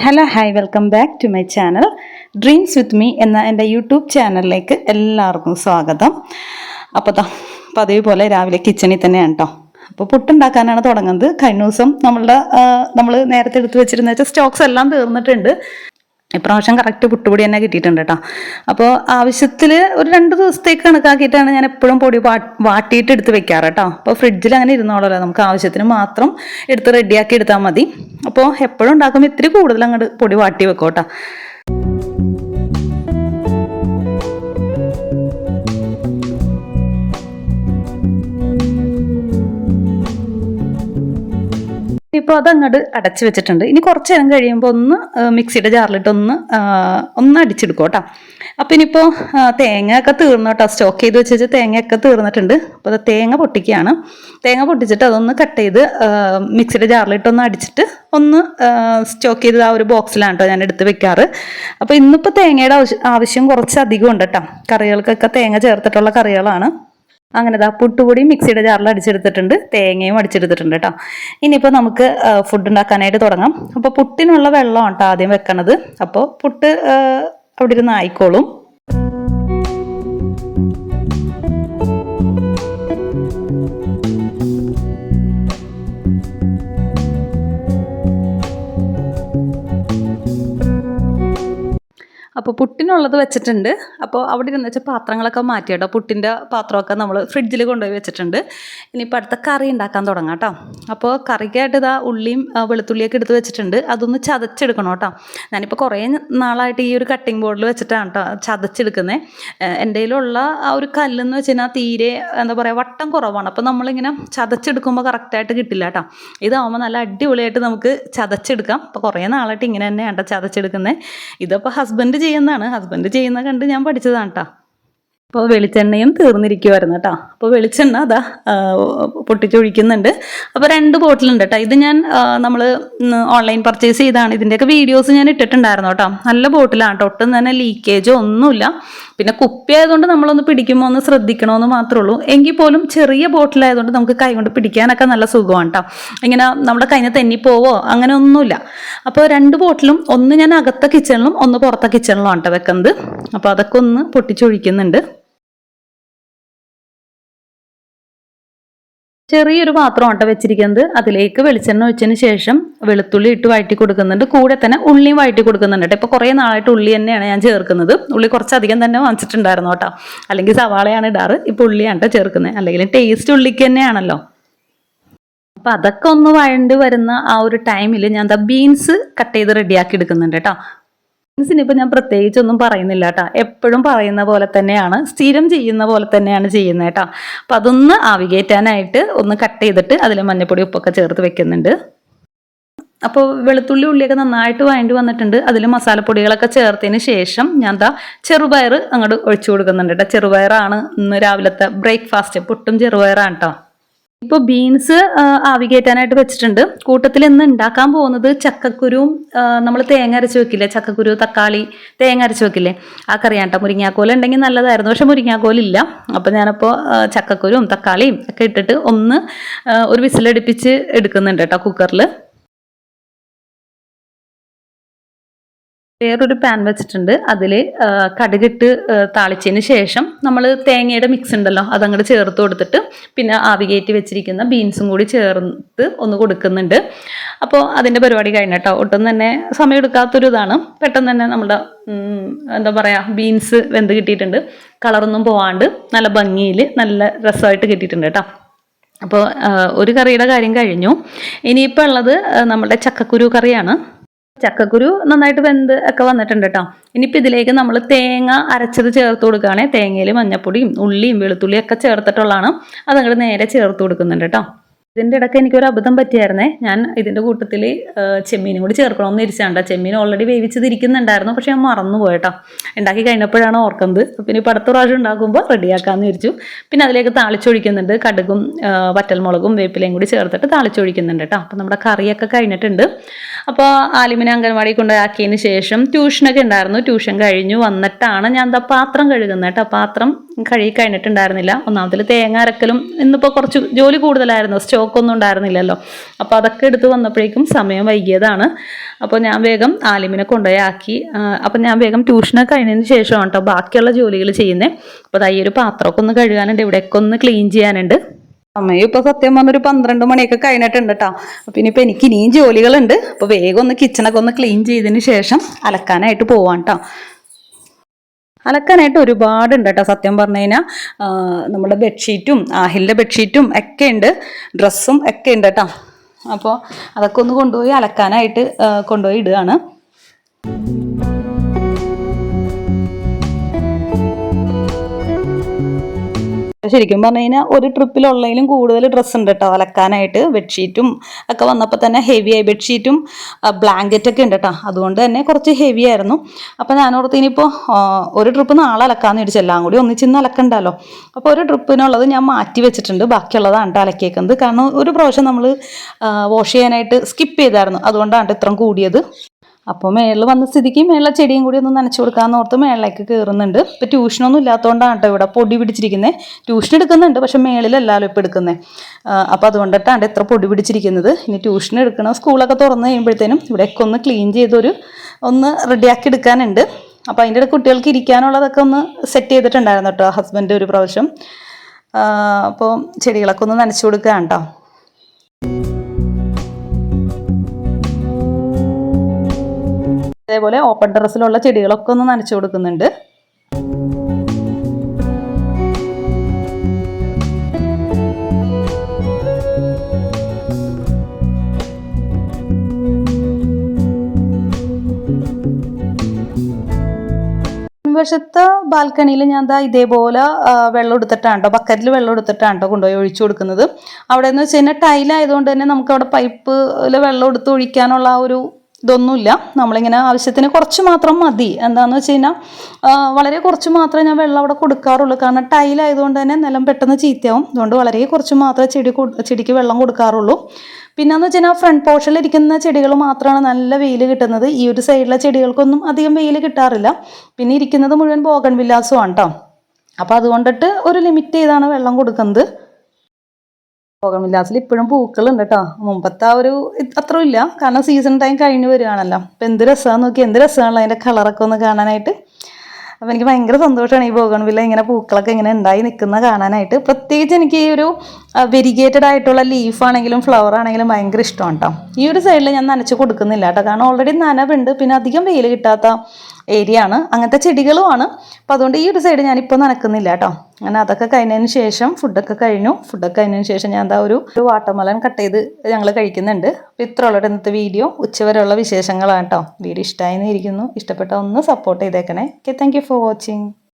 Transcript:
Hello hi welcome back to my channel dreams with me എന്ന എൻ്റെ YouTube ചാനലിലേക്ക് എല്ലാവർക്കും സ്വാഗതം. അപ്പോൾ പതിവ് പോലെ രാവിലെ കിച്ചണിൽ തന്നെയാണ് കേട്ടോ. അപ്പോൾ പുട്ടുണ്ടാക്കാനാണ് തുടങ്ങുന്നത്. കഴിഞ്ഞ ദിവസം നമ്മൾ നേരത്തെ എടുത്ത് വെച്ചിരുന്ന സ്റ്റോക്സ് എല്ലാം തീർന്നിട്ടുണ്ട്. ഇപ്രാവശ്യം കറക്റ്റ് പുട്ടുപൊടി തന്നെ കിട്ടിയിട്ടുണ്ട് കേട്ടോ. അപ്പോൾ ആവശ്യത്തിൽ ഒരു 2 ദിവസത്തേക്ക് കണക്കാക്കിയിട്ടാണ് ഞാൻ എപ്പോഴും പൊടി വാട്ടിയിട്ട് എടുത്ത് വെക്കാറ് കേട്ടോ. അപ്പോൾ ഫ്രിഡ്ജിൽ അങ്ങനെ ഇരുന്നോളല്ലോ, നമുക്ക് ആവശ്യത്തിന് മാത്രം എടുത്ത് റെഡിയാക്കി എടുത്താൽ മതി. അപ്പോൾ എപ്പോഴും ഉണ്ടാക്കുമ്പോൾ ഇത്തിരി കൂടുതൽ അങ്ങോട്ട് പൊടി വാട്ടി വെക്കും കേട്ടോ. ഇപ്പോൾ അതങ്ങോട്ട് അടച്ച് വെച്ചിട്ടുണ്ട്. ഇനി കുറച്ച് നേരം കഴിയുമ്പോൾ ഒന്ന് മിക്സിയുടെ ജാറിലിട്ട് ഒന്ന് അടിച്ചെടുക്കും കേട്ടോ. അപ്പോൾ ഇനിയിപ്പോൾ തേങ്ങ ഒക്കെ തീർന്നു കേട്ടോ. സ്റ്റോക്ക് ചെയ്ത് വെച്ച് തേങ്ങയൊക്കെ തീർന്നിട്ടുണ്ട്. അപ്പോൾ അത് തേങ്ങ പൊട്ടിക്കുകയാണ്. തേങ്ങ പൊട്ടിച്ചിട്ട് അതൊന്ന് കട്ട് ചെയ്ത് മിക്സിയുടെ ജാറിലിട്ട് ഒന്ന് അടിച്ചിട്ട് ഒന്ന് സ്റ്റോക്ക് ചെയ്ത് ആ ഒരു ബോക്സിലാണ് കേട്ടോ ഞാൻ എടുത്ത് വെക്കാറ്. അപ്പോൾ ഇന്നിപ്പോൾ തേങ്ങയുടെ ആവശ്യം കുറച്ച് അധികം ഉണ്ട് കേട്ടോ. കറികൾക്കൊക്കെ തേങ്ങ ചേർത്തിട്ടുള്ള കറികളാണ്. അങ്ങനെ പുട്ടുപൊടി മിക്സിയുടെ ജാറിൽ അടിച്ചെടുത്തിട്ടുണ്ട്, തേങ്ങയും അടിച്ചെടുത്തിട്ടുണ്ട് കേട്ടോ. ഇനിയിപ്പോൾ നമുക്ക് ഫുഡ് ഉണ്ടാക്കാനായിട്ട് തുടങ്ങാം. അപ്പോൾ പുട്ടിനുള്ള വെള്ളമാണ് കേട്ടോ ആദ്യം വെക്കണത്. അപ്പോൾ പുട്ട് അവിടെ ഇരുന്ന് ആയിക്കോളും. അപ്പോൾ പുട്ടിനുള്ളത് വെച്ചിട്ടുണ്ട്. അപ്പോൾ അവിടെ ഇരുന്ന് വെച്ചാൽ പാത്രങ്ങളൊക്കെ മാറ്റി കേട്ടോ. പുട്ടിൻ്റെ പാത്രമൊക്കെ നമ്മൾ ഫ്രിഡ്ജിൽ കൊണ്ടുപോയി വെച്ചിട്ടുണ്ട്. ഇനിയിപ്പോൾ അടുത്ത കറി ഉണ്ടാക്കാൻ തുടങ്ങാം കേട്ടോ. അപ്പോൾ കറിക്കായിട്ട് ഉള്ളിയും വെളുത്തുള്ളിയൊക്കെ എടുത്ത് വെച്ചിട്ടുണ്ട്. അതൊന്ന് ചതച്ചെടുക്കണം കേട്ടോ. ഞാനിപ്പോൾ കുറേ നാളായിട്ട് ഈ ഒരു കട്ടിംഗ് ബോർഡിൽ വെച്ചിട്ടാണ് കേട്ടോ ചതച്ചെടുക്കുന്നത്. എൻ്റെ കയ്യിലുള്ള ആ ഒരു കല്ലെന്ന് വെച്ച് കഴിഞ്ഞാൽ തീരെ എന്താ പറയുക വട്ടം കുറവാണ്. അപ്പോൾ നമ്മളിങ്ങനെ ചതച്ചെടുക്കുമ്പോൾ കറക്റ്റായിട്ട് കിട്ടില്ല കേട്ടോ. ഇതാവുമ്പോൾ നല്ല അടിപൊളിയായിട്ട് നമുക്ക് ചതച്ചെടുക്കാം. അപ്പോൾ കുറേ നാളായിട്ട് ഇങ്ങനെ തന്നെയാണ് കേട്ടോ ചതച്ചെടുക്കുന്നത്. ഇതിപ്പോൾ ഹസ്ബൻഡ് ചെയ്യുന്ന കണ്ട് ഞാൻ പഠിച്ചതാണ് കേട്ടോ. അപ്പോൾ വെളിച്ചെണ്ണയും തീർന്നിരിക്കുമായിരുന്നു കേട്ടോ. അപ്പോൾ വെളിച്ചെണ്ണ പൊട്ടിച്ചൊഴിക്കുന്നുണ്ട്. അപ്പോൾ 2 ബോട്ടിലുണ്ട് കേട്ടോ. ഇത് ഞാൻ നമ്മൾ ഓൺലൈൻ പർച്ചേസ് ചെയ്താണ്. ഇതിൻ്റെയൊക്കെ വീഡിയോസ് ഞാൻ ഇട്ടിട്ടുണ്ടായിരുന്നു കേട്ടോ. നല്ല ബോട്ടിലാണ് കേട്ടോ. ഒട്ടും തന്നെ ലീക്കേജോ ഒന്നുമില്ല. പിന്നെ കുപ്പി ആയതുകൊണ്ട് നമ്മളൊന്ന് പിടിക്കുമ്പോൾ ഒന്ന് ശ്രദ്ധിക്കണമെന്ന് മാത്രമേ ഉള്ളൂ. എങ്കിൽ പോലും ചെറിയ ബോട്ടിലായതുകൊണ്ട് നമുക്ക് കൈ കൊണ്ട് പിടിക്കാനൊക്കെ നല്ല സുഖമാണ് കേട്ടോ. ഇങ്ങനെ നമ്മുടെ കയ്യിൽ നിന്ന് തെന്നിപ്പോവോ അങ്ങനെ ഒന്നുമില്ല. അപ്പോൾ 2 ബോട്ടിലും ഒന്ന് ഞാൻ അകത്തെ കിച്ചണിലും ഒന്ന് പുറത്തെ കിച്ചണിലുമാണ് കേട്ടോ വെക്കുന്നത്. അപ്പോൾ അതൊക്കെ ഒന്ന് പൊട്ടിച്ചൊഴിക്കുന്നുണ്ട്. ചെറിയൊരു പാത്രമാണ് കേട്ടോ വെച്ചിരിക്കുന്നത്. അതിലേക്ക് വെളിച്ചെണ്ണ ഒഴിച്ചതിന് ശേഷം വെളുത്തുള്ളി ഇട്ട് വഴറ്റി കൊടുക്കുന്നുണ്ട്. കൂടെ തന്നെ ഉള്ളിയും വഴറ്റി കൊടുക്കുന്നുണ്ട് കേട്ടോ. ഇപ്പോൾ കുറേ നാളായിട്ട് ഉള്ളി തന്നെയാണ് ഞാൻ ചേർക്കുന്നത്. ഉള്ളി കുറച്ചധികം തന്നെ വാങ്ങിച്ചിട്ടുണ്ടായിരുന്നു കേട്ടോ. അല്ലെങ്കിൽ സവാളയാണ് ഇടാറ്. ഇപ്പോൾ ഉള്ളിയാണ് കേട്ടോ ചേർക്കുന്നത്. അല്ലെങ്കിൽ ടേസ്റ്റ് ഉള്ളിക്ക് തന്നെയാണല്ലോ. അപ്പം അതൊക്കെ ഒന്ന് വഴണ്ട് വരുന്ന ആ ഒരു ടൈമിൽ ഞാൻ ബീൻസ് കട്ട് ചെയ്ത് റെഡിയാക്കി എടുക്കുന്നുണ്ട് കേട്ടോ. ബീൻസിനിപ്പോൾ ഞാൻ പ്രത്യേകിച്ചൊന്നും പറയുന്നില്ല കേട്ടോ. എപ്പോഴും പറയുന്ന പോലെ തന്നെയാണ്, സ്ഥിരം ചെയ്യുന്ന പോലെ തന്നെയാണ് ചെയ്യുന്നത് കേട്ടോ. അപ്പം അതൊന്ന് ആവി കയറ്റാനായിട്ട് ഒന്ന് കട്ട് ചെയ്തിട്ട് അതിൽ മഞ്ഞൾപ്പൊടി ഉപ്പൊക്കെ ചേർത്ത് വെക്കുന്നുണ്ട്. അപ്പോൾ വെളുത്തുള്ളി ഉള്ളിയൊക്കെ നന്നായിട്ട് വഴണ്ടി വന്നിട്ടുണ്ട്. അതിൽ മസാലപ്പൊടികളൊക്കെ ചേർത്തതിന് ശേഷം ഞാൻ ചെറുപയർ അങ്ങോട്ട് ഒഴിച്ചു കൊടുക്കുന്നുണ്ട് കേട്ടോ. ചെറുപയറാണ് ഇന്ന് രാവിലത്തെ ബ്രേക്ക്ഫാസ്റ്റ്. പുട്ടും ചെറുപയറാണ് കേട്ടോ. ഇപ്പോൾ ബീൻസ് ആവി കയറ്റാനായിട്ട് വെച്ചിട്ടുണ്ട്. കൂട്ടത്തിൽ ഇന്ന് ഉണ്ടാക്കാൻ പോകുന്നത് ചക്കക്കുരുവും നമ്മൾ തേങ്ങ അരച്ച് വെക്കില്ലേ, ചക്കക്കുരു തക്കാളി തേങ്ങ അരച്ച് വെക്കില്ലേ, ആ കറിയാണ് കേട്ടോ. മുരിങ്ങാക്കോൽ ഉണ്ടെങ്കിൽ നല്ലതായിരുന്നു, പക്ഷെ മുരിങ്ങാക്കോലില്ല. അപ്പോൾ ഞാനപ്പോൾ ചക്കക്കുരുവും തക്കാളിയും ഒക്കെ ഇട്ടിട്ട് ഒരു വിസിലടുപ്പിച്ച് എടുക്കുന്നുണ്ട് കേട്ടോ കുക്കറിൽ. വേറൊരു പാൻ വെച്ചിട്ടുണ്ട്. അതിൽ കടുകിട്ട് താളിച്ചതിന് ശേഷം നമ്മൾ തേങ്ങയുടെ മിക്സ് ഉണ്ടല്ലോ അതങ്ങോട്ട് ചേർത്ത് കൊടുത്തിട്ട് പിന്നെ ആവി കയറ്റി വെച്ചിരിക്കുന്ന ബീൻസും കൂടി ചേർത്ത് ഒന്ന് കൊടുക്കുന്നുണ്ട്. അപ്പോൾ അതിൻ്റെ പരിപാടി കഴിഞ്ഞിട്ടോ. ഒട്ടും തന്നെ സമയം എടുക്കാത്തൊരു ഇതാണ്. പെട്ടെന്ന് തന്നെ നമ്മുടെ എന്താ പറയുക ബീൻസ് വെന്ത് കിട്ടിയിട്ടുണ്ട്. കളറൊന്നും പോവാണ്ട് നല്ല ഭംഗിയിൽ നല്ല രസമായിട്ട് കിട്ടിയിട്ടുണ്ട് കേട്ടോ. അപ്പോൾ ഒരു കറിയുടെ കാര്യം കഴിഞ്ഞു. ഇനിയിപ്പോൾ ഉള്ളത് നമ്മുടെ ചക്കക്കുരു കറിയാണ്. ചക്കക്കുരു നന്നായിട്ട് വെന്ത് ഒക്കെ വന്നിട്ടുണ്ട് കേട്ടോ. ഇനിയിപ്പോൾ ഇതിലേക്ക് നമ്മൾ തേങ്ങ അരച്ചത് ചേർത്ത് കൊടുക്കുകയാണെങ്കിൽ തേങ്ങയിൽ മഞ്ഞപ്പൊടിയും ഉള്ളിയും വെളുത്തുള്ളിയും ഒക്കെ ചേർത്തിട്ടുള്ളതാണ്. അതങ്ങോട്ട് നേരെ ചേർത്ത് കൊടുക്കുന്നുണ്ട് കേട്ടോ. ഇതിൻ്റെ ഇടയ്ക്ക് എനിക്കൊരു അബദ്ധം പറ്റിയായിരുന്നേ. ഞാൻ ഇതിൻ്റെ കൂട്ടത്തിൽ ചെമ്മീനും കൂടി ചേർക്കണമെന്ന് ഇരിച്ചാണ്ട. ചെമ്മീൻ ഓൾറെഡി വേവിച്ചതിരിക്കുന്നുണ്ടായിരുന്നു, പക്ഷെ ഞാൻ മറന്നു പോയിട്ടോ. ഉണ്ടാക്കി കഴിഞ്ഞപ്പോഴാണ് ഓർക്കുന്നത്. പിന്നെ ഇപ്പോൾ അടുത്ത പ്രാവശ്യം ഉണ്ടാക്കുമ്പോൾ റെഡിയാക്കാമെന്ന് വിരിച്ചു. പിന്നെ അതിലേക്ക് താളിച്ചൊഴിക്കുന്നുണ്ട്. കടുകും വറ്റൽമുളകും വേപ്പിലയും കൂടി ചേർത്തിട്ട് താളിച്ചൊഴിക്കുന്നുണ്ട് കേട്ടോ. അപ്പോൾ നമ്മുടെ കറിയൊക്കെ കഴിഞ്ഞിട്ടുണ്ട്. അപ്പോൾ ആലിമിനെ അംഗൻവാടി കൊണ്ടാക്കിയതിന് ശേഷം ട്യൂഷനൊക്കെ ഉണ്ടായിരുന്നു. ട്യൂഷൻ കഴിഞ്ഞു വന്നിട്ടാണ് ഞാൻ പാത്രം കഴുകുന്നത് കേട്ടോ. പാത്രം കഴുകി കഴിഞ്ഞിട്ടുണ്ടായിരുന്നില്ല. ഒന്നാമതിൽ തേങ്ങ അരക്കലും ഇന്നിപ്പോൾ കുറച്ച് ജോലി കൂടുതലായിരുന്നു, സ്റ്റോക്കൊന്നും ഉണ്ടായിരുന്നില്ലല്ലോ. അപ്പോൾ അതൊക്കെ എടുത്ത് വന്നപ്പോഴേക്കും സമയം വൈകിയതാണ്. അപ്പോൾ ഞാൻ വേഗം ആലിമിനെ കൊണ്ടുപോയി ആക്കി. അപ്പം ഞാൻ വേഗം ട്യൂഷനൊക്കെ കഴിഞ്ഞതിന് ശേഷമാണ് കേട്ടോ ബാക്കിയുള്ള ജോലികൾ ചെയ്യുന്നത്. അപ്പോൾ അതാ ഈ ഒരു പാത്രമൊക്കെ ഒന്ന് കഴുകാനുണ്ട്, ഇവിടെയൊക്കെ ഒന്ന് ക്ലീൻ ചെയ്യാനുണ്ട്. സമയം ഇപ്പോൾ സത്യം പറഞ്ഞൊരു 12 മണിയൊക്കെ കഴിഞ്ഞിട്ടുണ്ട് കേട്ടോ. അപ്പം ഇനിയിപ്പോൾ എനിക്ക് ഇനിയും ജോലികളുണ്ട്. അപ്പോൾ വേഗം ഒന്ന് കിച്ചണൊക്കെ ഒന്ന് ക്ലീൻ ചെയ്തതിന് ശേഷം അലക്കാനായിട്ട് പോവാം കേട്ടോ. അലക്കാനായിട്ട് ഒരുപാടുണ്ട് കേട്ടോ. സത്യം പറഞ്ഞു കഴിഞ്ഞാൽ നമ്മുടെ ബെഡ്ഷീറ്റും ആഹിലിൻ്റെ ബെഡ്ഷീറ്റും ഒക്കെ ഉണ്ട്, ഡ്രസ്സും ഒക്കെ ഉണ്ട് കേട്ടോ. അപ്പോൾ അതൊക്കെ ഒന്ന് കൊണ്ടുപോയി അലക്കാനായിട്ട് കൊണ്ടുപോയി ഇടുകയാണ്. ശരിക്കും പറഞ്ഞു കഴിഞ്ഞാൽ ഒരു ട്രിപ്പിലുള്ളതിലും കൂടുതൽ ഡ്രസ്സ് ഉണ്ട് കേട്ടോ അലക്കാനായിട്ട്. ബെഡ്ഷീറ്റും ഒക്കെ വന്നപ്പോൾ തന്നെ ഹെവിയായി, ബെഡ്ഷീറ്റും ബ്ലാങ്കറ്റൊക്കെ ഉണ്ട് കേട്ടോ. അതുകൊണ്ട് തന്നെ കുറച്ച് ഹെവി ആയിരുന്നു. അപ്പോൾ ഞാനോർത്ത് ഇനിയിപ്പോൾ ഒരു ട്രിപ്പ് നാളെ അലക്കാമെന്ന് വിചാരിച്ചു, എല്ലാം കൂടി ഒന്നിച്ചിന്ന് അലക്കണ്ടല്ലോ. അപ്പോൾ ഒരു ട്രിപ്പിനുള്ളത് ഞാൻ മാറ്റി വെച്ചിട്ടുണ്ട്, ബാക്കിയുള്ളതാണ് കേട്ടോ അലക്കിയേക്കുന്നത്. കാരണം ഒരു പ്രാവശ്യം നമ്മൾ വാഷ് ചെയ്യാനായിട്ട് സ്കിപ്പ് ചെയ്തായിരുന്നു, അതുകൊണ്ടാണ് ഇത്രയും കൂടിയത്. അപ്പോൾ മേളിൽ വന്ന സ്ഥിതിക്ക് മേളിലെ ചെടിയും കൂടി ഒന്ന് നനച്ചു കൊടുക്കാമെന്ന് ഓർത്ത് മേളിലേക്ക് കയറുന്നുണ്ട്. ഇപ്പോൾ ട്യൂഷനൊന്നും ഇല്ലാത്തതുകൊണ്ടാണ് കേട്ടോ ഇവിടെ പൊടി പിടിച്ചിരിക്കുന്നത്. ട്യൂഷൻ എടുക്കുന്നുണ്ട്, പക്ഷെ മേളിലല്ലല്ലോ ഇപ്പോൾ എടുക്കുന്നത്. അപ്പോൾ അതുകൊണ്ടിട്ടാണ് ഇത്ര പൊടി പിടിച്ചിരിക്കുന്നത്. ഇനി ട്യൂഷൻ എടുക്കണം, സ്കൂളൊക്കെ തുറന്ന് കഴിയുമ്പോഴത്തേനും ഇവിടെയൊക്കെ ഒന്ന് ക്ലീൻ ചെയ്തൊരു ഒന്ന് റെഡിയാക്കി എടുക്കാനുണ്ട്. അപ്പോൾ അതിൻ്റെ ഇടയിൽ കുട്ടികൾക്ക് ഇരിക്കാനുള്ളതൊക്കെ ഒന്ന് സെറ്റ് ചെയ്തിട്ടുണ്ടായിരുന്നു കേട്ടോ ഹസ്ബൻഡ് ഒരു പ്രാവശ്യം. അപ്പോൾ ചെടികളൊക്കെ ഒന്ന് നനച്ചു കൊടുക്കുകയാണ് കേട്ടോ. അതേപോലെ ഓപ്പൺ ടെറസിലുള്ള ചെടികളൊക്കെ ഒന്ന് നനച്ചു കൊടുക്കുന്നുണ്ട്. വശത്തെ ബാൽക്കണിയിൽ ഞാൻ ഇതേപോലെ വെള്ളം എടുത്തിട്ടാണ് കേട്ടോ, ബക്കറ്റിൽ വെള്ളം എടുത്തിട്ടാണ് കേട്ടോ കൊണ്ടുപോയി ഒഴിച്ചു കൊടുക്കുന്നത്. അവിടെ എന്ന് വെച്ച് കഴിഞ്ഞാൽ ടൈലായതുകൊണ്ട് തന്നെ നമുക്ക് അവിടെ പൈപ്പിൽ വെള്ളം എടുത്ത് ഒഴിക്കാനുള്ള ആ ഒരു ഇതൊന്നുമില്ല. നമ്മളിങ്ങനെ ആവശ്യത്തിന് കുറച്ച് മാത്രം മതി. എന്താണെന്ന് വെച്ച് കഴിഞ്ഞാൽ വളരെ കുറച്ച് മാത്രമേ ഞാൻ വെള്ളം അവിടെ കൊടുക്കാറുള്ളൂ. കാരണം ടൈലായതുകൊണ്ട് തന്നെ നിലം പെട്ടെന്ന് ചീത്തയാവും. അതുകൊണ്ട് വളരെ കുറച്ച് മാത്രമേ ചെടിക്ക് വെള്ളം കൊടുക്കാറുള്ളൂ. പിന്നെയെന്ന് വെച്ച് കഴിഞ്ഞാൽ ഫ്രണ്ട് പോർഷനിലിരിക്കുന്ന ചെടികൾ മാത്രമാണ് നല്ല വെയിൽ കിട്ടുന്നത്. ഈ ഒരു സൈഡിലെ ചെടികൾക്കൊന്നും അധികം വെയിൽ കിട്ടാറില്ല. പിന്നെ ഇരിക്കുന്നത് മുഴുവൻ ബോഗൺവില്ലാസുമാണ് കേട്ടോ. അപ്പോൾ അതുകൊണ്ടിട്ട് ഒരു ലിമിറ്റ് ചെയ്താണ് വെള്ളം കൊടുക്കുന്നത്. ബോഗൺവില്ലാസിൽ ഇപ്പോഴും പൂക്കളുണ്ട് കേട്ടോ. മുമ്പത്തെ ആ ഒരു അത്ര ഇല്ല, കാരണം സീസൺ ടൈം കഴിഞ്ഞ് വരികയാണല്ലോ. അപ്പോൾ എന്ത് രസമാണെന്ന് നോക്കി, എന്ത് രസമാണല്ലോ അതിൻ്റെ കളറൊക്കെ ഒന്ന് കാണാനായിട്ട്. അപ്പോൾ എനിക്ക് ഭയങ്കര സന്തോഷമാണ് ഈ ബോഗൺവില്ല ഇങ്ങനെ പൂക്കളൊക്കെ ഇങ്ങനെ ഉണ്ടായി നിൽക്കുന്ന കാണാനായിട്ട്. പ്രത്യേകിച്ച് എനിക്ക് ഈ ഒരു വെരിഗേറ്റഡ് ആയിട്ടുള്ള ലീഫാണെങ്കിലും ഫ്ലവർ ആണെങ്കിലും ഭയങ്കര ഇഷ്ടമാണ് കേട്ടോ. ഈ ഒരു സൈഡിൽ ഞാൻ നനച്ച് കൊടുക്കുന്നില്ല കേട്ടോ, കാരണം ഓൾറെഡി നനവുണ്ട്. പിന്നെ അധികം വെയിൽ കിട്ടാത്ത ഏരിയ ആണ്, അങ്ങനത്തെ ചെടികളുമാണ്. അപ്പോൾ അതുകൊണ്ട് ഈ ഒരു സൈഡ് ഞാനിപ്പോൾ നനക്കുന്നില്ല കേട്ടോ. അങ്ങനെ അതൊക്കെ കഴിഞ്ഞതിന് ശേഷം ഫുഡൊക്കെ കഴിഞ്ഞതിന് ശേഷം ഞാൻ ഒരു വാട്ടർമെലൺ കട്ട് ചെയ്ത് ഞങ്ങൾ കഴിക്കുന്നുണ്ട്. അപ്പോൾ ഇത്ര ഉള്ള ഇന്നത്തെ വീഡിയോ. ഉച്ചവരെയുള്ള വിശേഷങ്ങളാണ് കേട്ടോ. വീഡിയോ ഇഷ്ടമായെന്ന് ഇരിക്കുന്നു. ഇഷ്ടപ്പെട്ട ഒന്ന് സപ്പോർട്ട് ചെയ്തേക്കണേ. Okay, thank you for watching.